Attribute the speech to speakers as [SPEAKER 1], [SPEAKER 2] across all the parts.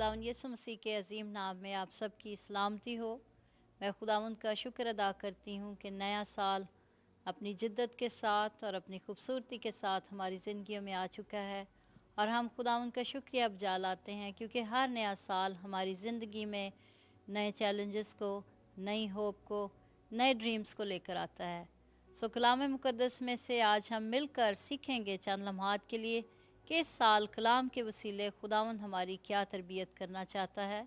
[SPEAKER 1] खुदावंद यीशु मसीह के अजीम नाम में आप सब की सलामती हो। मैं खुदावंद का शुक्र अदा करती हूँ कि नया साल अपनी जिद्दत के साथ और अपनी खूबसूरती के साथ हमारी ज़िंदगियों में आ चुका है, और हम खुदावंद का शुक्रिया बजा लाते हैं क्योंकि हर नया साल हमारी ज़िंदगी में नए चैलेंजेस को, नई होप को, नए ड्रीम्स को लेकर आता है। सो कलाम मुक़द्दस में से आज हम मिलकर सीखेंगे चंद लम्हात के लिए कि इस साल कलाम के वसीले खुदावंद हमारी क्या तरबियत करना चाहता है।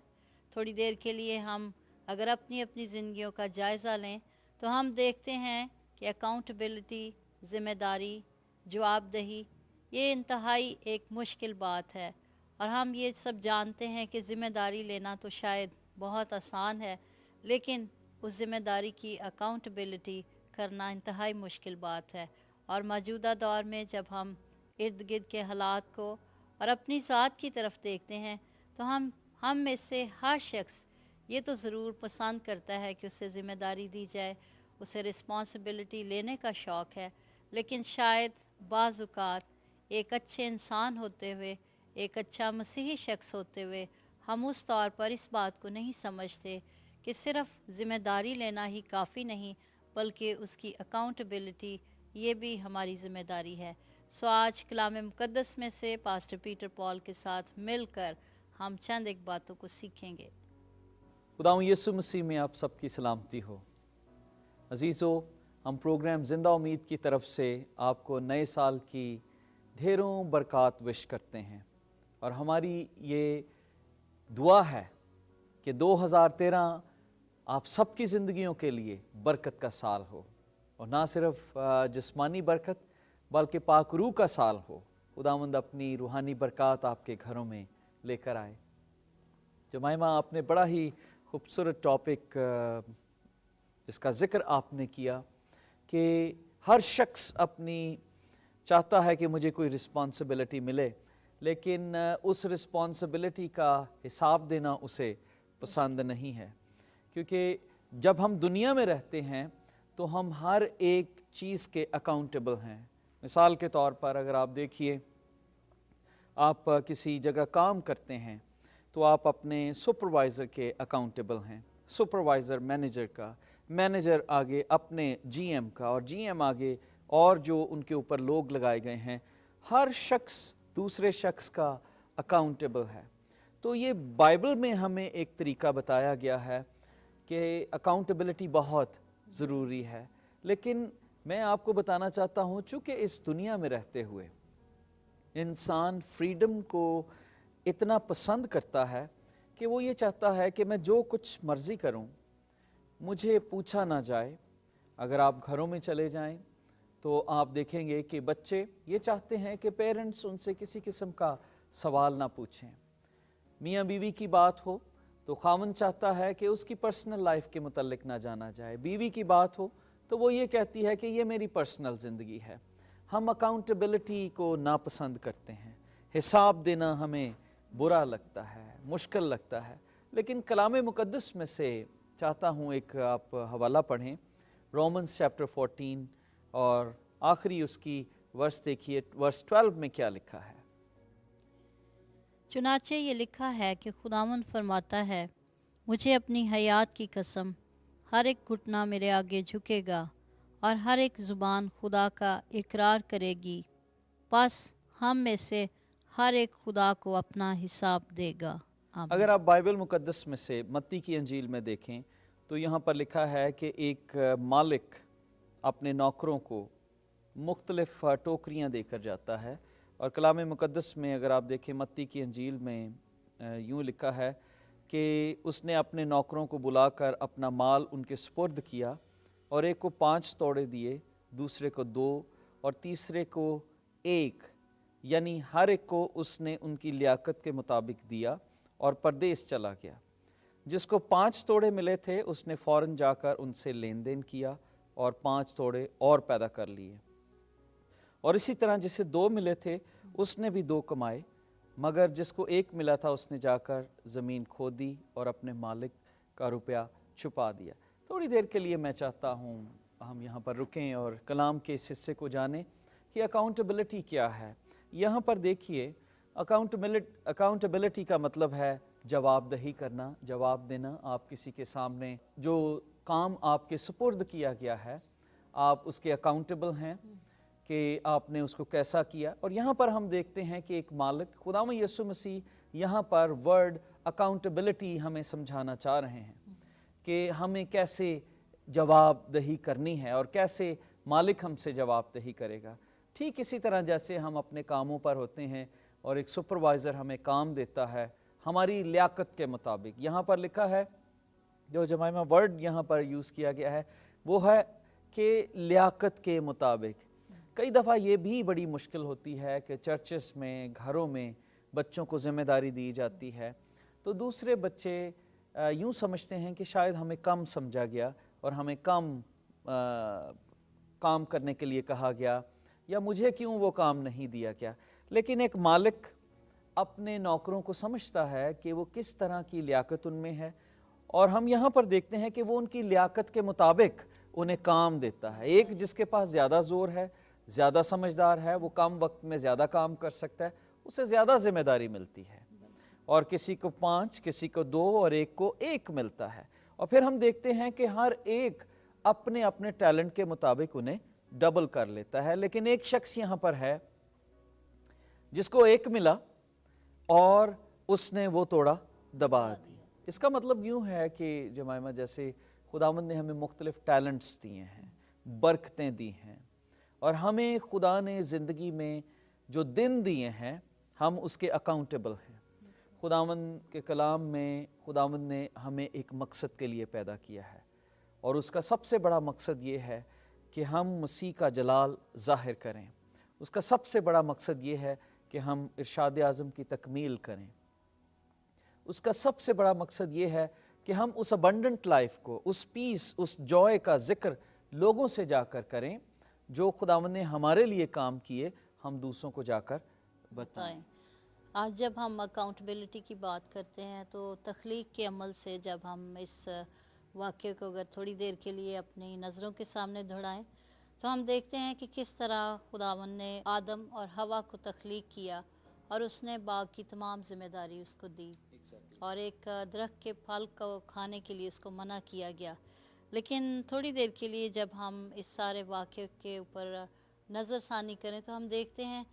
[SPEAKER 1] थोड़ी देर के लिए हम अगर अपनी अपनी ज़िंदगियों का जायज़ा लें तो हम देखते हैं कि अकाउंटेबिलिटी, ज़िम्मेदारी, जवाबदेही ये इंतहाई एक मुश्किल बात है, और हम ये सब जानते हैं कि ज़िम्मेदारी लेना तो शायद बहुत आसान है, लेकिन उस ज़िम्मेदारी की अकाउंटेबिलिटी करना इंतहाई मुश्किल बात है। और मौजूदा दौर में जब हम इर्द गिर्द के हालात को और अपनी ज़ात की तरफ देखते हैं तो हम में से हर शख्स ये तो ज़रूर पसंद करता है कि उसे ज़िम्मेदारी दी जाए, उसे रिस्पॉन्सिबिलिटी लेने का शौक़ है, लेकिन शायद बाज़ औक़ात एक अच्छे इंसान होते हुए, एक अच्छा मसीही शख्स होते हुए हम उस तौर पर इस बात को नहीं समझते कि सिर्फ़ ज़िम्मेदारी लेना ही काफ़ी नहीं, बल्कि उसकी अकाउंटेबिलिटी ये भी हमारी ज़िम्मेदारी है। सो आज कलाम मुक़द्दस में से पास्टर पीटर पॉल के साथ मिलकर हम चंद एक बातों को सीखेंगे।
[SPEAKER 2] खुदावंद यीशु मसीह में आप सबकी सलामती हो। अजीज़ों, हम प्रोग्राम ज़िंदा उम्मीद की तरफ से आपको नए साल की ढेरों बरक़ात विश करते हैं, और हमारी ये दुआ है कि 2013 आप सबकी ज़िंदगियों के लिए बरकत का साल हो, और ना सिर्फ जिस्मानी बरकत बल्कि पाक रूह का साल हो। खुदावंद अपनी रूहानी बरक़ात आपके घरों में लेकर आए। जमाइमा, आपने बड़ा ही खूबसूरत टॉपिक जिसका ज़िक्र आपने किया कि हर शख्स अपनी चाहता है कि मुझे कोई रिस्पॉन्सिबिलिटी मिले, लेकिन उस रिस्पॉन्सिबिलिटी का हिसाब देना उसे पसंद नहीं है, क्योंकि जब हम दुनिया में रहते हैं तो हम हर एक चीज़ के अकाउंटेबल हैं। मिसाल के तौर पर अगर आप देखिए, आप किसी जगह काम करते हैं तो आप अपने सुपरवाइज़र के अकाउंटेबल हैं, सुपरवाइज़र मैनेजर का, मैनेजर आगे अपने जीएम का, और जीएम आगे और जो उनके ऊपर लोग लगाए गए हैं, हर शख्स दूसरे शख्स का अकाउंटेबल है। तो ये बाइबल में हमें एक तरीका बताया गया है कि अकाउंटेबिलिटी बहुत ज़रूरी है। लेकिन मैं आपको बताना चाहता हूँ, चूँकि इस दुनिया में रहते हुए इंसान फ्रीडम को इतना पसंद करता है कि वो ये चाहता है कि मैं जो कुछ मर्ज़ी करूं, मुझे पूछा ना जाए। अगर आप घरों में चले जाएं तो आप देखेंगे कि बच्चे ये चाहते हैं कि पेरेंट्स उनसे किसी किस्म का सवाल ना पूछें। मियाँ बीवी की बात हो तो खावंद चाहता है कि उसकी पर्सनल लाइफ के मुतल्लिक ना जाना जाए। बीवी की बात हो तो वो ये कहती है कि ये मेरी पर्सनल ज़िंदगी है। हम अकाउंटेबिलिटी को नापसंद करते हैं, हिसाब देना हमें बुरा लगता है, मुश्किल लगता है। लेकिन कलाम मुक़द्दस में से चाहता हूँ एक आप हवाला पढ़ें, रोमन्स चैप्टर 14 और आखिरी उसकी वर्स देखिए, वर्स 12 में क्या लिखा है।
[SPEAKER 1] चुनाचे ये लिखा है कि खुदावंद फरमाता है, मुझे अपनी हयात की कसम, हर एक घुटना मेरे आगे झुकेगा और हर एक ज़ुबान खुदा का इकरार करेगी, बस हम में से हर एक खुदा को अपना हिसाब देगा।
[SPEAKER 2] अगर आप बाइबल मुक़द्दस में से मत्ती की अंजील में देखें तो यहाँ पर लिखा है कि एक मालिक अपने नौकरों को मुख्तलिफ टोकरियाँ देकर जाता है, और कलाम मुक़द्दस में अगर आप देखें मत्ती की अंजील में यूँ लिखा है कि उसने अपने नौकरों को बुलाकर अपना माल उनके सुपुर्द किया, और एक को 5 तोड़े दिए, दूसरे को 2 और तीसरे को 1, यानी हर एक को उसने उनकी लियाकत के मुताबिक दिया और परदेस चला गया। जिसको 5 तोड़े मिले थे उसने फ़ौरन जाकर उनसे लेन देन किया और 5 तोड़े और पैदा कर लिए, और इसी तरह जिसे 2 मिले थे उसने भी 2 कमाए, मगर जिसको 1 मिला था उसने जाकर ज़मीन खोदी और अपने मालिक का रुपया छुपा दिया। थोड़ी देर के लिए मैं चाहता हूँ हम यहाँ पर रुकें और कलाम के इस हिस्से को जानें कि अकाउंटेबिलिटी क्या है। यहाँ पर देखिए, अकाउंटेबिलिटी का मतलब है जवाब दही करना, जवाब देना। आप किसी के सामने जो काम आपके सुपुर्द किया गया है आप उसके अकाउंटेबल हैं कि आपने उसको कैसा किया। और यहाँ पर हम देखते हैं कि एक मालिक खुदावंद यीशु मसीह यहाँ पर वर्ड अकाउंटेबिलिटी हमें समझाना चाह रहे हैं कि हमें कैसे जवाब दही करनी है और कैसे मालिक हमसे जवाब दही करेगा। ठीक इसी तरह जैसे हम अपने कामों पर होते हैं और एक सुपरवाइज़र हमें काम देता है हमारी लियाकत के मुताबिक। यहाँ पर लिखा है, जो जमाइमा वर्ड यहाँ पर यूज़ किया गया है वो है कि लियाकत के मुताबिक। कई दफ़ा ये भी बड़ी मुश्किल होती है कि चर्चेस में, घरों में बच्चों को ज़िम्मेदारी दी जाती है तो दूसरे बच्चे यूँ समझते हैं कि शायद हमें कम समझा गया और हमें कम काम करने के लिए कहा गया, या मुझे क्यों वो काम नहीं दिया गया। लेकिन एक मालिक अपने नौकरों को समझता है कि वो किस तरह की लियाकत उनमें है, और हम यहाँ पर देखते हैं कि वो उनकी लियाकत के मुताबिक उन्हें काम देता है। एक जिसके पास ज़्यादा ज़ोर है, ज़्यादा समझदार है, वो कम वक्त में ज़्यादा काम कर सकता है, उसे ज़्यादा जिम्मेदारी मिलती है, और किसी को 5, किसी को 2 और एक को 1 मिलता है। और फिर हम देखते हैं कि हर एक अपने अपने टैलेंट के मुताबिक उन्हें डबल कर लेता है। लेकिन एक शख्स यहाँ पर है जिसको 1 मिला और उसने वो तोड़ा दबा दी। इसका मतलब यूँ है कि जमाइमा जैसे खुदावंद ने हमें मुख्तलिफ टैलेंट्स दिए हैं, बरकतें दी हैं, और हमें खुदा ने ज़िंदगी में जो दिन दिए हैं हम उसके अकाउंटेबल हैं। खुदावंद के कलाम में खुदावंद ने हमें एक मकसद के लिए पैदा किया है, और उसका सबसे बड़ा मकसद ये है कि हम मसीह का जलाल ज़ाहिर करें। उसका सबसे बड़ा मकसद ये है कि हम इरशाद आज़म की तकमील करें। उसका सबसे बड़ा मकसद ये है कि हम उस अबंडेंट लाइफ को, उस पीस, उस जॉय का जिक्र लोगों से जाकर करें जो खुदावंद ने हमारे लिए काम किए, हम दूसरों को जाकर बताएं।
[SPEAKER 1] आज जब हम अकाउंटेबिलिटी की बात करते हैं तो तख्लीक के अमल से जब हम इस वाक़े को अगर थोड़ी देर के लिए अपनी नज़रों के सामने दौड़ाएं तो हम देखते हैं कि किस तरह खुदावंद ने आदम और हवा को तख्लीक किया और उसने बाग की तमाम ज़िम्मेदारी उसको दी, और एक दरख्त के फल को खाने के लिए उसको मना किया गया। लेकिन थोड़ी देर के लिए जब हम इस सारे वाक़े के ऊपर नज़रसानी करें तो हम देखते हैं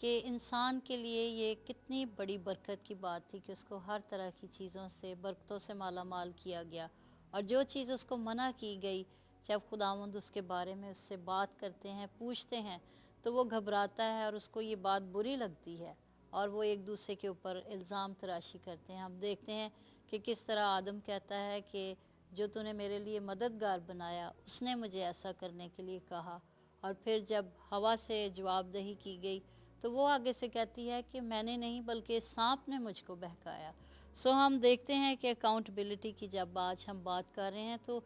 [SPEAKER 1] कि इंसान के लिए ये कितनी बड़ी बरकत की बात थी कि उसको हर तरह की चीज़ों से, बरकतों से माला माल किया गया, और जो चीज़ उसको मना की गई जब खुदावंद उसके बारे में उससे बात करते हैं, पूछते हैं, तो वो घबराता है और उसको ये बात बुरी लगती है और वो एक दूसरे के ऊपर इल्ज़ाम तराशी करते हैं। हम देखते हैं कि किस तरह आदम कहता है कि जो तूने मेरे लिए मददगार बनाया उसने मुझे ऐसा करने के लिए कहा, और फिर जब हवा से जवाबदही की गई तो वो आगे से कहती है कि मैंने नहीं बल्कि सांप ने मुझको बहकाया। सो हम देखते हैं कि अकाउंटेबिलिटी की जब आज हम बात कर रहे हैं तो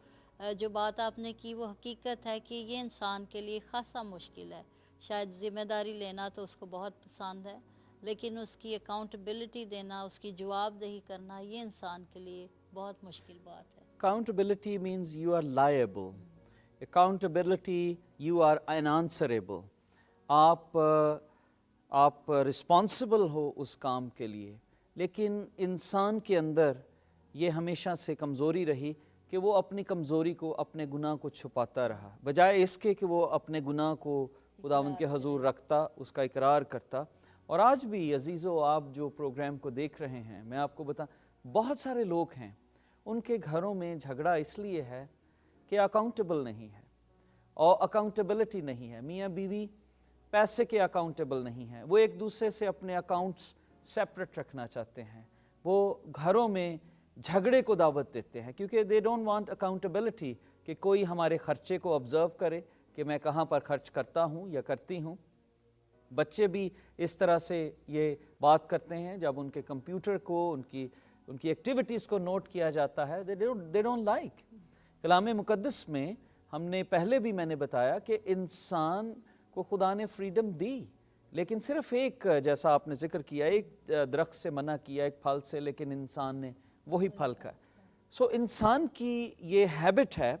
[SPEAKER 1] जो बात आपने की वो हकीकत है कि ये इंसान के लिए ख़ासा मुश्किल है। शायद ज़िम्मेदारी लेना तो उसको बहुत पसंद है, लेकिन उसकी अकाउंटेबिलिटी देना, उसकी जवाबदही करना, ये इंसान के लिए बहुत मुश्किल बात है।
[SPEAKER 2] Accountability means you are liable. Accountability, you are unanswerable. आप रिस्पॉन्सिबल हो उस काम के लिए। लेकिन इंसान के अंदर ये हमेशा से कमज़ोरी रही कि वो अपनी कमज़ोरी को, अपने गुनाह को छुपाता रहा, बजाय इसके कि वो अपने गुनाह को खुदावंद के हजूर रखता, उसका इकरार करता। और आज भी अजीज़ो, आप जो प्रोग्राम को देख रहे हैं, मैं आपको बता, बहुत सारे लोग हैं उनके घरों में झगड़ा इसलिए है कि अकाउंटेबल नहीं है और अकाउंटेबिलिटी नहीं है। मियाँ बीवी पैसे के अकाउंटेबल नहीं हैं, वो एक दूसरे से अपने अकाउंट्स सेपरेट रखना चाहते हैं, वो घरों में झगड़े को दावत देते हैं क्योंकि दे डोंट वांट अकाउंटेबिलिटी कि कोई हमारे खर्चे को ऑब्ज़र्व करे कि मैं कहाँ पर खर्च करता हूँ या करती हूँ। बच्चे भी इस तरह से ये बात करते हैं जब उनके कंप्यूटर को, उनकी एक्टिविटीज़ को नोट किया जाता है, दे डोंट लाइक। कलाम मुक़द्दस में हमने पहले भी मैंने बताया कि इंसान को खुदा ने फ्रीडम दी, लेकिन सिर्फ एक, जैसा आपने जिक्र किया, एक दरख्त से मना किया, एक फल से, लेकिन इंसान ने वही फल खाया। सो इंसान की ये हैबिट है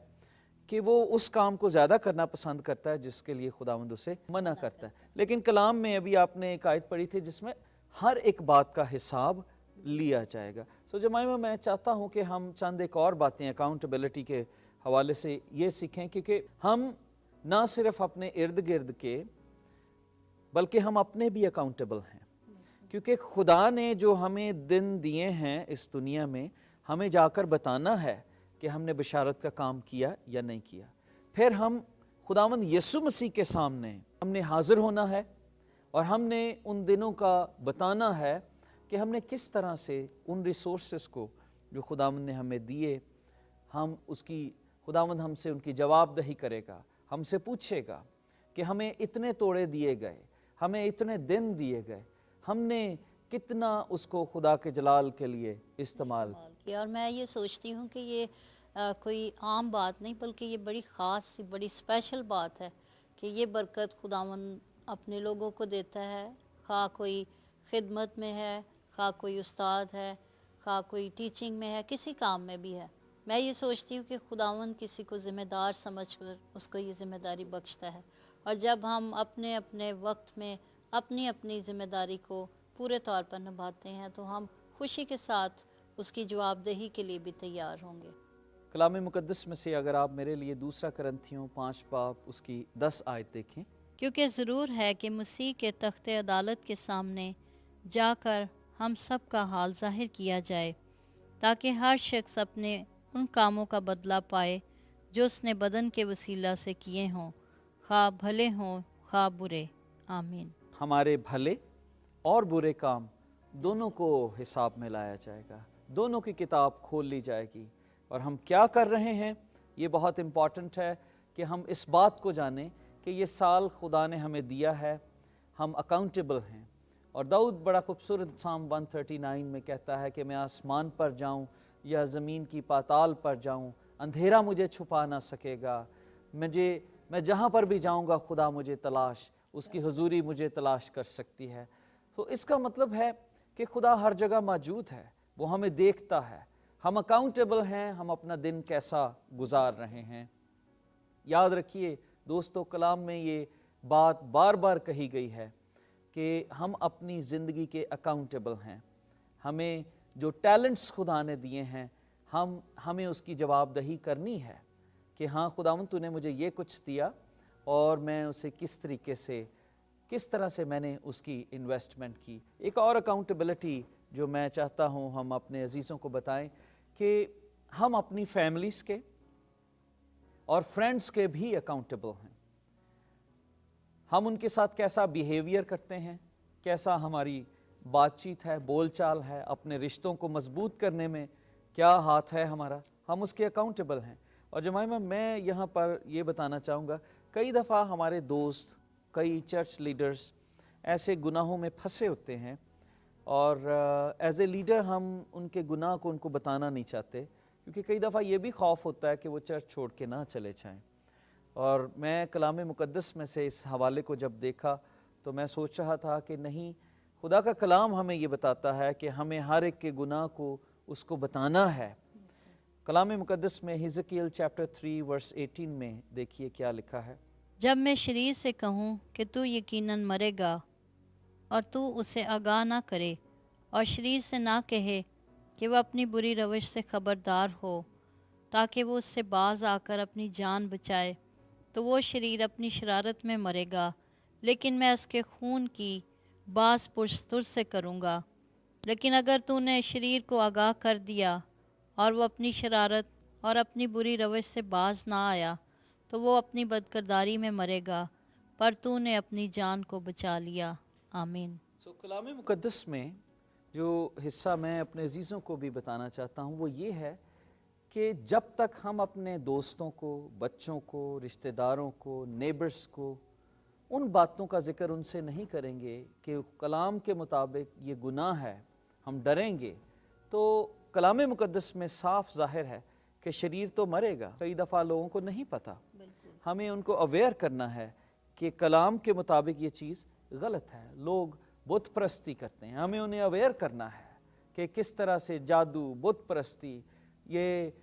[SPEAKER 2] कि वो उस काम को ज़्यादा करना पसंद करता है जिसके लिए खुदावंद उसे मना करता है। लेकिन कलाम में अभी आपने एक आयत पढ़ी थी जिसमें हर एक बात का हिसाब लिया जाएगा। सो सो जमाइमा मैं चाहता हूँ कि हम चंद एक और बातें अकाउंटेबिलिटी के हवाले से ये सीखें, क्योंकि हम ना सिर्फ अपने इर्द गिर्द के बल्कि हम अपने भी अकाउंटेबल हैं, क्योंकि खुदा ने जो हमें दिन दिए हैं इस दुनिया में, हमें जाकर बताना है कि हमने बशारत का काम किया या नहीं किया। फिर हम खुदावंद यीशु मसीह के सामने हमने हाजिर होना है और हमने उन दिनों का बताना है कि हमने किस तरह से उन रिसोर्सेस को जो खुदावंद ने हमें दिए, हम उसकी खुदावंद हमसे उनकी जवाबदही करेगा, हमसे पूछेगा कि हमें इतने तोड़े दिए गए, हमें इतने दिन दिए गए, हमने कितना उसको खुदा के जलाल के लिए इस्तेमाल
[SPEAKER 1] किया। और मैं ये सोचती हूँ कि ये कोई आम बात नहीं, बल्कि ये बड़ी ख़ास सी बड़ी स्पेशल बात है कि ये बरकत खुदावंद अपने लोगों को देता है, खा कोई खिदमत में है, खा कोई उस्ताद है, खा कोई टीचिंग में है, किसी काम में भी है। मैं ये सोचती हूँ कि खुदावंद किसी को ज़िम्मेदार समझकर उसको ये ज़िम्मेदारी बख्शता है, और जब हम अपने अपने वक्त में अपनी अपनी ज़िम्मेदारी को पूरे तौर पर निभाते हैं तो हम खुशी के साथ उसकी जवाबदेही के लिए भी तैयार होंगे।
[SPEAKER 2] कलाम मुकद्दस में से अगर आप मेरे लिए दूसरा करंथियों 5 बाब उसकी 10 आयत देखें।
[SPEAKER 1] क्योंकि ज़रूर है कि मसीह के तख्ते अदालत के सामने जाकर हम सब का हाल ज़ाहिर किया जाए, ताकि हर शख्स अपने उन कामों का बदला पाए जो उसने बदन के वसीला से किए हों, खा भले हों खा बुरे। आमीन।
[SPEAKER 2] हमारे भले और बुरे काम दोनों को हिसाब में लाया जाएगा, दोनों की किताब खोल ली जाएगी। और हम क्या कर रहे हैं, ये बहुत इम्पॉर्टेंट है कि हम इस बात को जानें कि ये साल खुदा ने हमें दिया है, हम अकाउंटेबल हैं। और दाऊद बड़ा खूबसूरत साम 139 में कहता है कि मैं आसमान पर जाऊं या ज़मीन की पाताल पर जाऊं, अंधेरा मुझे छुपा ना सकेगा। मैं जहाँ पर भी जाऊँगा खुदा मुझे तलाश, उसकी हुजूरी मुझे तलाश कर सकती है। तो इसका मतलब है कि खुदा हर जगह मौजूद है, वो हमें देखता है, हम अकाउंटेबल हैं, हम अपना दिन कैसा गुजार रहे हैं। याद रखिए दोस्तों, कलाम में ये बात बार बार कही गई है कि हम अपनी ज़िंदगी के अकाउंटेबल हैं। हमें जो टैलेंट्स खुदा ने दिए हैं, हमें उसकी जवाबदही करनी है कि हाँ खुदावंद तूने मुझे ये कुछ दिया और मैं उसे किस तरह से मैंने उसकी इन्वेस्टमेंट की। एक और अकाउंटेबिलिटी जो मैं चाहता हूँ हम अपने अजीज़ों को बताएं कि हम अपनी फैमिलीज़ के और फ्रेंड्स के भी अकाउंटेबल हैं। हम उनके साथ कैसा बिहेवियर करते हैं, कैसा हमारी बातचीत है, बोलचाल है, अपने रिश्तों को मजबूत करने में क्या हाथ है हमारा, हम उसके अकाउंटेबल हैं। और जमाइमा मैं यहाँ पर ये बताना चाहूँगा, कई दफ़ा हमारे दोस्त, कई चर्च लीडर्स ऐसे गुनाहों में फंसे होते हैं और एज ए लीडर हम उनके गुनाह को उनको बताना नहीं चाहते, क्योंकि कई दफ़ा ये भी खौफ होता है कि वो चर्च छोड़ के ना चले जाएं। और मैं कलाम मुकद्दस में से इस हवाले को जब देखा तो मैं सोच रहा था कि नहीं, खुदा का कलाम हमें ये बताता है कि हमें हर एक के गुनाह को उसको बताना है। कलाम मुकद्दस में हिजकियल चैप्टर 3 वर्स 18 में देखिए क्या लिखा है।
[SPEAKER 1] जब मैं शरीर से कहूँ कि तू यकीनन मरेगा और तू उसे आगाह ना करे, और शरीर से ना कहे कि वह अपनी बुरी रविश से खबरदार हो ताकि वो उससे बाज आकर अपनी जान बचाए, तो वो शरीर अपनी शरारत में मरेगा, लेकिन मैं उसके खून की बास पुरस तुझ से करूँगा। लेकिन अगर तूने शरीर को आगाह कर दिया और वो अपनी शरारत और अपनी बुरी रविश से बाज ना आया, तो वो अपनी बदकिरदारी में मरेगा, पर तूने अपनी जान को बचा लिया। आमीन।
[SPEAKER 2] कलाम मुकद्दस में जो हिस्सा मैं अपने अजीज़ों को भी बताना चाहता हूँ वो ये है कि जब तक हम अपने दोस्तों को, बच्चों को, रिश्तेदारों को, नेबर्स को उन बातों का ज़िक्र उनसे नहीं करेंगे कि कलाम के मुताबिक ये गुनाह है, हम डरेंगे, तो कलाम मुकद्दस में साफ ज़ाहिर है कि शरीर तो मरेगा। कई दफ़ा लोगों को नहीं पता, हमें उनको अवेयर करना है कि कलाम के मुताबिक ये चीज़ गलत है। लोग बुत परस्ती करते हैं, हमें उन्हें अवेयर करना है कि किस तरह से जादू, बुत परस्ती, ये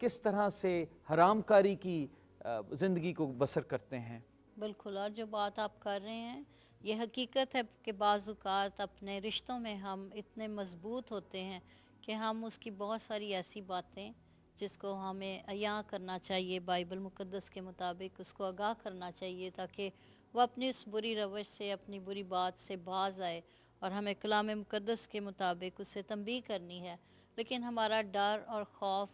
[SPEAKER 2] किस तरह से हरामकारी की ज़िंदगी को बसर करते हैं।
[SPEAKER 1] बिल्कुल, और जो बात आप कर रहे हैं ये हकीकत है कि बाज़ औक़ात अपने रिश्तों में हम इतने मज़बूत होते हैं کہ हम उसकी बहुत सारी ऐसी बातें जिसको हमें अयां करना चाहिए, बाइबल मुक़द्दस के मुताबिक उसको आगाह करना चाहिए, ताकि वह अपनी उस बुरी रवश से, अपनी बुरी बात से बाज आए, और हमें कलाम मुक़द्दस के मुताबिक उससे तंबीह करनी है। लेकिन हमारा डर और खौफ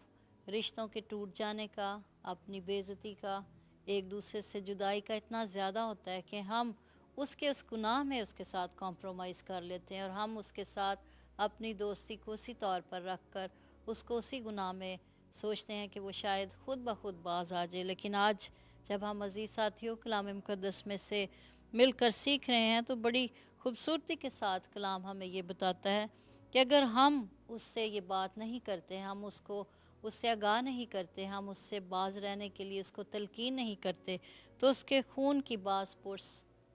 [SPEAKER 1] रिश्तों के टूट जाने का, अपनी बेइज्जती का, एक दूसरे से जुदाई का इतना ज़्यादा होता है कि हम उसके उस गुनाह में उसके साथ कॉम्प्रोमाइज़ कर लेते हैं, और हम उसके साथ अपनी दोस्ती को उसी तौर पर रख कर उसको उसी गुनाह में सोचते हैं कि वो शायद ख़ुद ब खुद बाज आ जाए। लेकिन आज जब हम अज़ीज़ साथियों कलाम मुक़द्दस में से मिलकर सीख रहे हैं, तो बड़ी खूबसूरती के साथ कलाम हमें ये बताता है कि अगर हम उससे ये बात नहीं करते, हम उसको उससे आगाह नहीं करते, हम उससे बाज रहने के लिए उसको तलकीन नहीं करते, तो उसके खून की बास पुर्स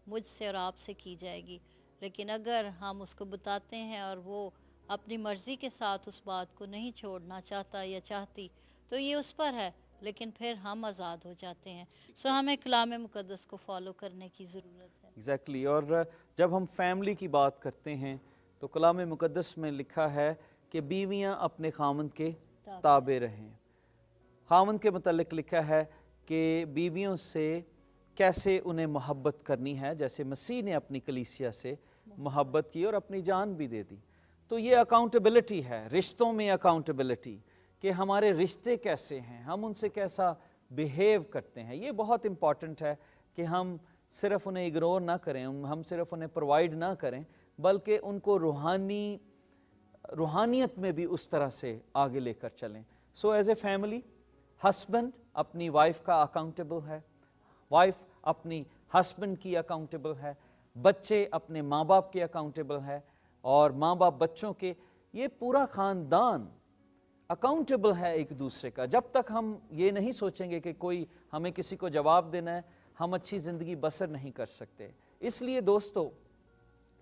[SPEAKER 1] मुझसे और आपसे की जाएगी। लेकिन अगर हम उसको बताते हैं और वो अपनी मर्ज़ी के साथ उस बात को नहीं छोड़ना चाहता या चाहती, तो ये उस पर है, लेकिन फिर हम आज़ाद हो जाते हैं। सो हमें कलाम मुक़द्दस को फॉलो करने की ज़रूरत है।
[SPEAKER 2] एग्जैक्टली और जब हम फैमिली की बात करते हैं तो कलाम मुक़द्दस में लिखा है कि बीवियां अपने खामंद के ताबे रहें। खामंद के मुतल्लिक लिखा है कि बीवियों से कैसे उन्हें मोहब्बत करनी है, जैसे मसीह ने अपनी कलीसिया से मोहब्बत की और अपनी जान भी दे दी। तो ये अकाउंटेबिलिटी है, रिश्तों में अकाउंटेबिलिटी, कि हमारे रिश्ते कैसे हैं, हम उनसे कैसा बिहेव करते हैं। ये बहुत इम्पॉर्टेंट है कि हम सिर्फ उन्हें इग्नोर ना करें, हम सिर्फ उन्हें प्रोवाइड ना करें, बल्कि उनको रूहानियत में भी उस तरह से आगे लेकर चलें। So as a family, husband अपनी वाइफ का अकाउंटेबल है, वाइफ अपनी हस्बैंड की अकाउंटेबल है, बच्चे अपने माँ बाप के अकाउंटेबल है, और माँ बाप बच्चों के, ये पूरा ख़ानदान अकाउंटेबल है एक दूसरे का। जब तक हम ये नहीं सोचेंगे कि कोई हमें किसी को जवाब देना है, हम अच्छी ज़िंदगी बसर नहीं कर सकते। इसलिए दोस्तों,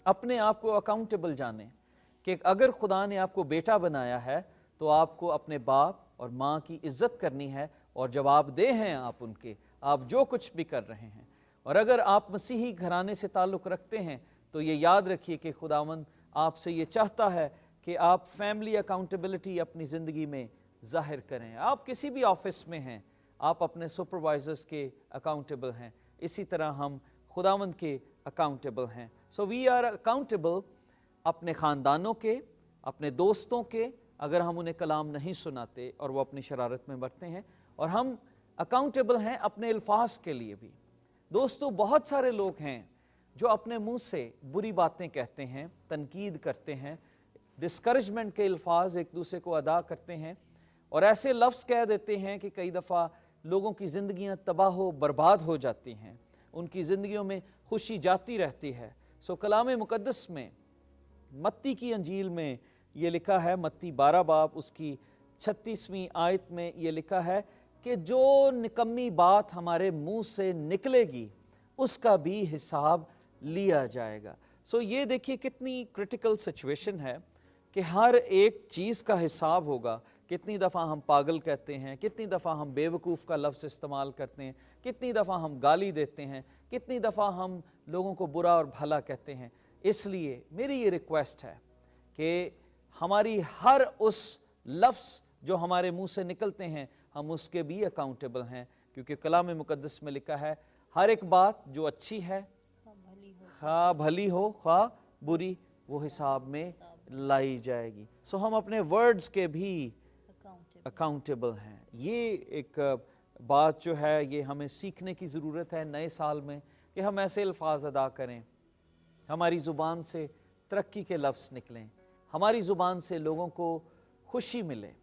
[SPEAKER 2] अपने आप को अकाउंटेबल जानें कि अगर खुदा ने आपको बेटा बनाया है तो आपको अपने बाप और माँ की इज़्ज़त करनी है, और जवाबदेह हैं आप उनके, आप जो कुछ भी कर रहे हैं। और अगर आप मसीही घराने से ताल्लुक़ रखते हैं तो ये याद रखिए कि खुदावंद आपसे ये चाहता है कि आप फैमिली अकाउंटेबिलिटी अपनी ज़िंदगी में ज़ाहिर करें। आप किसी भी ऑफिस में हैं, आप अपने सुपरवाइज़र्स के अकाउंटेबल हैं, इसी तरह हम खुदावंद के अकाउंटेबल हैं। सो वी आर अकाउंटेबल अपने ख़ानदानों के, अपने दोस्तों के, अगर हम उन्हें कलाम नहीं सुनाते और वो अपनी शरारत में बढ़ते हैं, और हम अकाउंटेबल हैं अपने अल्फाज के लिए भी। दोस्तों, बहुत सारे लोग हैं जो अपने मुंह से बुरी बातें कहते हैं, तनकीद करते हैं, डिस्करेजमेंट के अल्फाज एक दूसरे को अदा करते हैं, और ऐसे लफ्ज़ कह देते हैं कि कई दफ़ा लोगों की ज़िंदगियां तबाह हो बर्बाद हो जाती हैं, उनकी ज़िंदगियों में खुशी जाती रहती है। सो कलाम मुक़द्दस में मत्ती की अंजील में ये लिखा है, मत्ती 12 बाब उसकी 36वीं आयत में ये लिखा है कि जो निकम्मी बात हमारे मुंह से निकलेगी उसका भी हिसाब लिया जाएगा। सो ये देखिए कितनी क्रिटिकल सिचुएशन है कि हर एक चीज़ का हिसाब होगा। कितनी दफ़ा हम पागल कहते हैं, कितनी दफ़ा हम बेवकूफ़ का लफ्ज़ इस्तेमाल करते हैं, कितनी दफ़ा हम गाली देते हैं, कितनी दफ़ा हम लोगों को बुरा और भला कहते हैं। इसलिए मेरी ये रिक्वेस्ट है कि हमारी हर उस लफ्ज़ जो हमारे मुंह से निकलते हैं हम उसके भी अकाउंटेबल हैं, क्योंकि कलाम मुक़द्दस में लिखा है हर एक बात जो अच्छी है, खा भली हो खा बुरी, वो हिसाब में लाई जाएगी। सो हम अपने वर्ड्स के भी अकाउंटेबल हैं। ये एक बात जो है ये हमें सीखने की ज़रूरत है नए साल में, कि हम ऐसे अल्फाज अदा करें, हमारी ज़ुबान से तरक्की के लफ्ज़ निकलें, हमारी ज़ुबान से लोगों को खुशी मिले,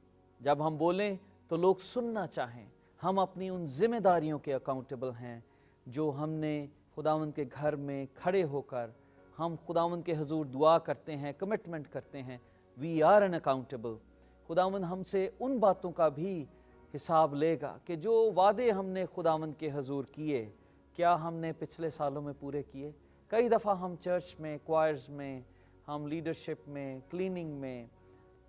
[SPEAKER 2] जब हम बोलें तो लोग सुनना चाहें। हम अपनी उन ज़िम्मेदारियों के अकाउंटेबल हैं जो हमने खुदावंद के घर में खड़े होकर हम खुदावंद के हजूर दुआ करते हैं, कमिटमेंट करते हैं। We are an accountable. खुदावंद हमसे उन बातों का भी हिसाब लेगा कि जो वादे हमने खुदावंद के हजूर किए, क्या हमने पिछले सालों में पूरे किए। कई दफ़ा हम चर्च में, क्वायर्स में, हम लीडरशिप में, क्लीनिंग में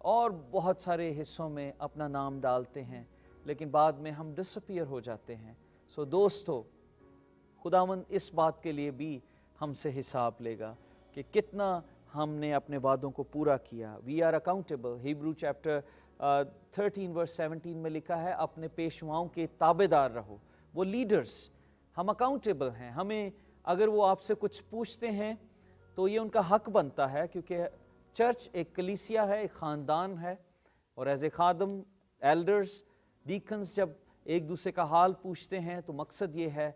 [SPEAKER 2] और बहुत सारे हिस्सों में अपना नाम डालते हैं, लेकिन बाद में हम डिसअपीयर हो जाते हैं। सो दोस्तों, खुदावंद इस बात के लिए भी हमसे हिसाब लेगा कि कितना हमने अपने वादों को पूरा किया। We are accountable. Hebrew chapter 13 verse 17 में लिखा है, अपने पेशवाओं के ताबेदार रहो। वो लीडर्स, हम अकाउंटेबल हैं। हमें अगर वो आपसे कुछ पूछते हैं तो ये उनका हक बनता है, क्योंकि चर्च एक कलीसिया है, एक ख़ानदान है, और as a Khadam, elders, deacons जब एक दूसरे का हाल पूछते हैं तो मकसद ये है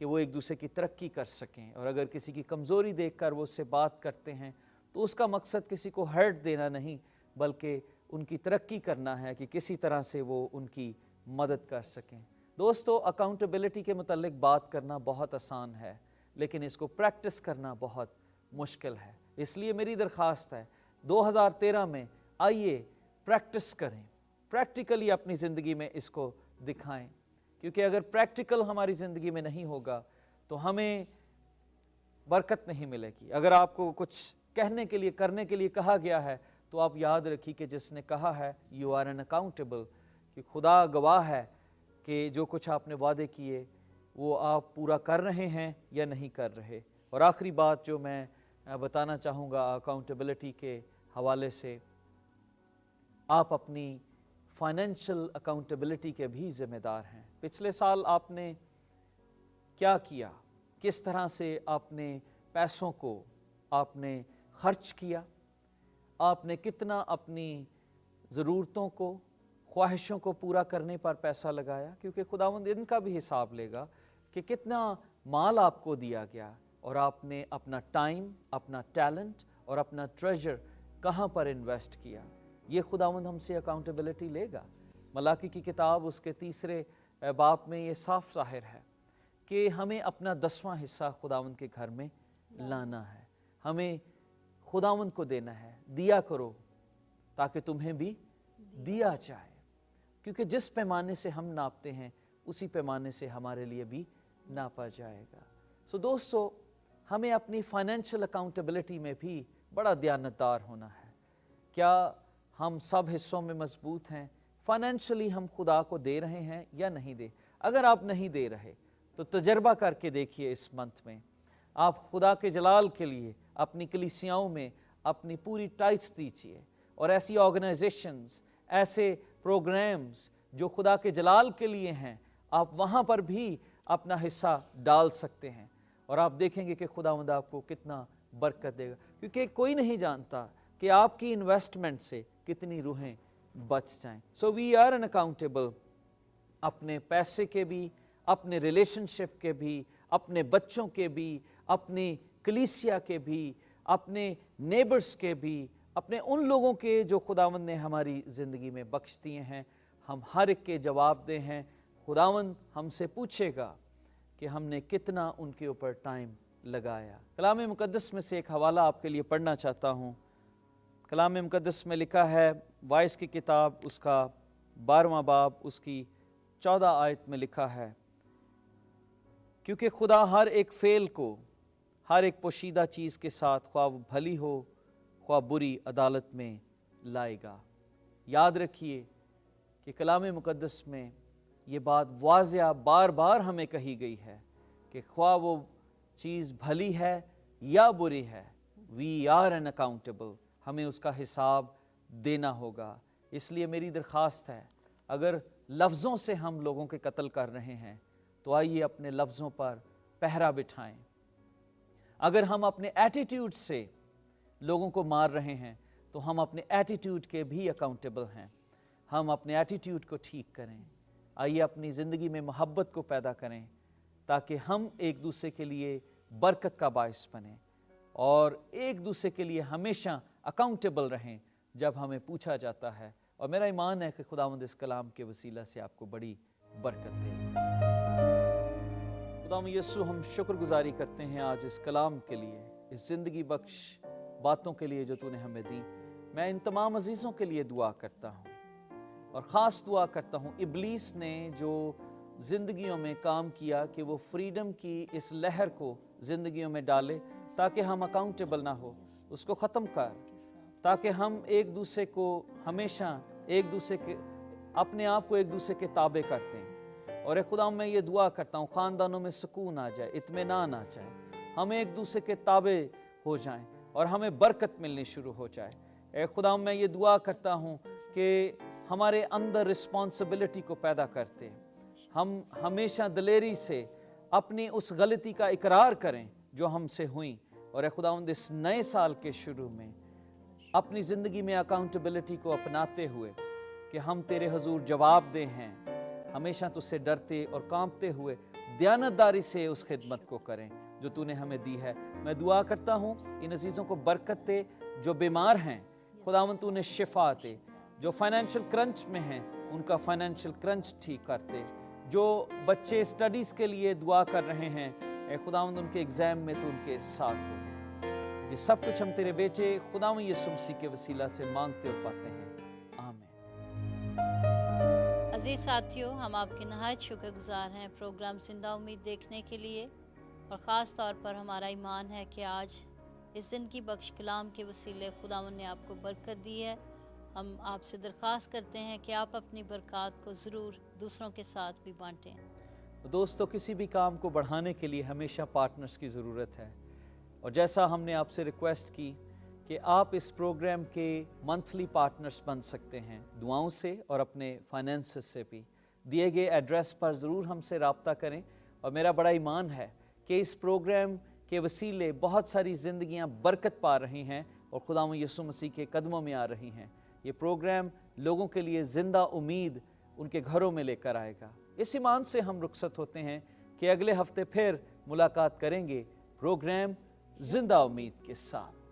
[SPEAKER 2] कि वो एक दूसरे की तरक्की कर सकें। और अगर किसी की कमज़ोरी देखकर वो उससे बात करते हैं तो उसका मकसद किसी को हर्ट देना नहीं, बल्कि उनकी तरक्की करना है कि किसी तरह से वो उनकी मदद कर सकें। दोस्तों, अकाउंटेबिलिटी के मुतालिक बात करना बहुत आसान है, लेकिन इसको प्रैक्टिस करना बहुत मुश्किल है। इसलिए मेरी दरख्वास्त है 2013 में आइए प्रैक्टिस करें, प्रैक्टिकली अपनी ज़िंदगी में इसको दिखाएं, क्योंकि अगर प्रैक्टिकल हमारी ज़िंदगी में नहीं होगा तो हमें बरकत नहीं मिलेगी। अगर आपको कुछ कहने के लिए, करने के लिए कहा गया है तो आप याद रखिए कि जिसने कहा है यू आर एन अकाउंटेबल, कि खुदा गवाह है कि जो कुछ आपने वादे किए वो आप पूरा कर रहे हैं या नहीं कर रहे। और आखिरी बात जो मैं बताना चाहूँगा अकाउंटेबिलिटी के हवाले से, आप अपनी फाइनेंशियल अकाउंटेबिलिटी के भी ज़िम्मेदार हैं। पिछले साल आपने क्या किया, किस तरह से आपने पैसों को आपने खर्च किया, आपने कितना अपनी ज़रूरतों को, ख्वाहिशों को पूरा करने पर पैसा लगाया, क्योंकि खुदावंद इनका भी हिसाब लेगा कि कितना माल आपको दिया गया और आपने अपना टाइम, अपना टैलेंट और अपना ट्रेजर कहाँ पर इन्वेस्ट किया। ये खुदावंद हमसे अकाउंटेबिलिटी लेगा। मलाकी की किताब उसके 3 बाब में ये साफ ज़ाहिर है कि हमें अपना 10वां हिस्सा खुदावंद के घर में लाना है, हमें खुदावंद को देना है। दिया करो ताकि तुम्हें भी दिया जाए, क्योंकि जिस पैमाने से हम नापते हैं उसी पैमाने से हमारे लिए भी नापा जाएगा। सो दोस्तों, हमें अपनी फाइनेंशियल अकाउंटेबिलिटी में भी बड़ा दयानतदार होना है। क्या हम सब हिस्सों में मजबूत हैं? फाइनेंशियली हम खुदा को दे रहे हैं या नहीं दे? अगर आप नहीं दे रहे तो तजर्बा करके देखिए, इस मंथ में आप खुदा के जलाल के लिए अपनी कलीसियाओं में अपनी पूरी टाइट्स दीजिए, और ऐसी ऑर्गेनाइजेशंस, ऐसे प्रोग्राम्स जो खुदा के जलाल के लिए हैं, आप वहाँ पर भी अपना हिस्सा डाल सकते हैं, और आप देखेंगे कि खुदावंद आपको कितना बरकत देगा, क्योंकि कोई नहीं जानता कि आपकी इन्वेस्टमेंट से कितनी रूहें बच जाएं। So we are an accountable, अपने पैसे के भी, अपने रिलेशनशिप के भी, अपने बच्चों के भी, अपनी कलीसिया के भी, अपने नेबर्स के भी, अपने उन लोगों के जो खुदावंद ने हमारी ज़िंदगी में बख्श दिए हैं। हम हर एक के जवाब दे हैं। खुदावंद हमसे पूछेगा कि हमने कितना उनके ऊपर टाइम लगाया। कलाम मुकद्दस में से एक हवाला आपके लिए पढ़ना चाहता हूँ। कलाम मुकद्दस में लिखा है, वाइस की किताब उसका 12वां बाब उसकी 14 आयत में लिखा है, क्योंकि खुदा हर एक फ़ेल को, हर एक पोशीदा चीज़ के साथ, ख्वाह भली हो ख्वाह बुरी, अदालत में लाएगा। याद रखिए कि कलाम मुकद्दस में ये बात वाज़िया बार बार हमें कही गई है कि ख्वाह वो चीज़ भली है या बुरी है, वी आर एन अकाउंटेबल, हमें उसका हिसाब देना होगा। इसलिए मेरी दरख्वास्त है, अगर लफ्ज़ों से हम लोगों के कत्ल कर रहे हैं तो आइए अपने लफ्ज़ों पर पहरा बिठाएं। अगर हम अपने एटीट्यूड से लोगों को मार रहे हैं तो हम अपने एटीट्यूड के भी अकाउंटेबल हैं। हम अपने एटीट्यूड को ठीक करें। आइए अपनी ज़िंदगी में मोहब्बत को पैदा करें ताकि हम एक दूसरे के लिए बरकत का बायस बने और एक दूसरे के लिए हमेशा अकाउंटेबल रहें जब हमें पूछा जाता है। और मेरा ईमान है कि खुदावंद इस कलाम के वसीला से आपको बड़ी बरकत दे। खुदावंद यीशु, हम शुक्रगुजारी करते हैं आज इस कलाम के लिए, इस ज़िंदगी बख्श बातों के लिए जो तूने हमें दी। मैं इन तमाम अजीज़ों के लिए दुआ करता हूँ और ख़ास दुआ करता हूँ इब्लीस ने जो ज़िंदगियों में काम किया कि वो फ्रीडम की इस लहर को ज़िंदगियों में डाले ताकि हम अकाउंटेबल ना हो, उसको ख़त्म कर, ताकि हम एक दूसरे को हमेशा एक दूसरे के अपने आप को एक दूसरे के ताबे करते हैं। और खुदा मैं ये दुआ करता हूँ ख़ानदानों में सुकून आ जाए, इत्मीनान आ जाए, हम एक दूसरे के ताबे हो जाएं और हमें बरकत मिलनी शुरू हो जाए। ए खुदा, मैं ये दुआ करता हूँ कि हमारे अंदर रिस्पॉन्सिबिलिटी को पैदा करते हम हमेशा दिलेरी से अपनी उस गलती का इकरार करें जो हमसे हुई, और ए खुदावंद इस नए साल के शुरू में अपनी ज़िंदगी में अकाउंटेबिलिटी को अपनाते हुए कि हम तेरे हुजूर जवाब दे हैं, हमेशा तुझसे डरते और कांपते हुए दयानतदारी से उस खिदमत को करें जो तूने हमें दी है। मैं दुआ करता हूँ इन अजीज़ों को बरकत दे जो बीमार हैं, खुदावंद तूने शिफा दे, जो फाइनेंशियल क्रंच में हैं उनका फाइनेंशियल क्रंच ठीक करते, जो बच्चे स्टडीज़ के लिए दुआ कर रहे हैं, ए खुदावंद उनके एग्ज़ाम में तो उनके साथ हो। ये सब कुछ हम तेरे बेटे खुदावंद यीशु मसीह के वसीला से मांगते और पाते हैं, आमीन।
[SPEAKER 1] अजीज़ साथियों, हम आपके नहायत शुक्रगुजार हैं प्रोग्राम जिंदा उम्मीद देखने के लिए, और ख़ास तौर पर हमारा ईमान है कि आज इस दिन की बख्श कलाम के वसीले खुदावंद ने आपको बरकत दी है। हम आपसे दरख्वास्त करते हैं कि आप अपनी बरकत को ज़रूर दूसरों के साथ भी बांटें।
[SPEAKER 2] दोस्तों, किसी भी काम को बढ़ाने के लिए हमेशा पार्टनर्स की ज़रूरत है, और जैसा हमने आपसे रिक्वेस्ट की कि आप इस प्रोग्राम के मंथली पार्टनर्स बन सकते हैं दुआओं से और अपने फाइनेंसेस से भी। दिए गए एड्रेस पर ज़रूर हमसे रब्ता करें, और मेरा बड़ा ईमान है कि इस प्रोग्राम के वसीले बहुत सारी ज़िंदगियां बरकत पा रही हैं और खुदावंद यीशु मसीह के कदमों में आ रही हैं। ये प्रोग्राम लोगों के लिए ज़िंदा उम्मीद उनके घरों में लेकर आएगा। इस ईमान से हम रुखसत होते हैं कि अगले हफ्ते फिर मुलाकात करेंगे प्रोग्राम जिंदा उम्मीद के साथ।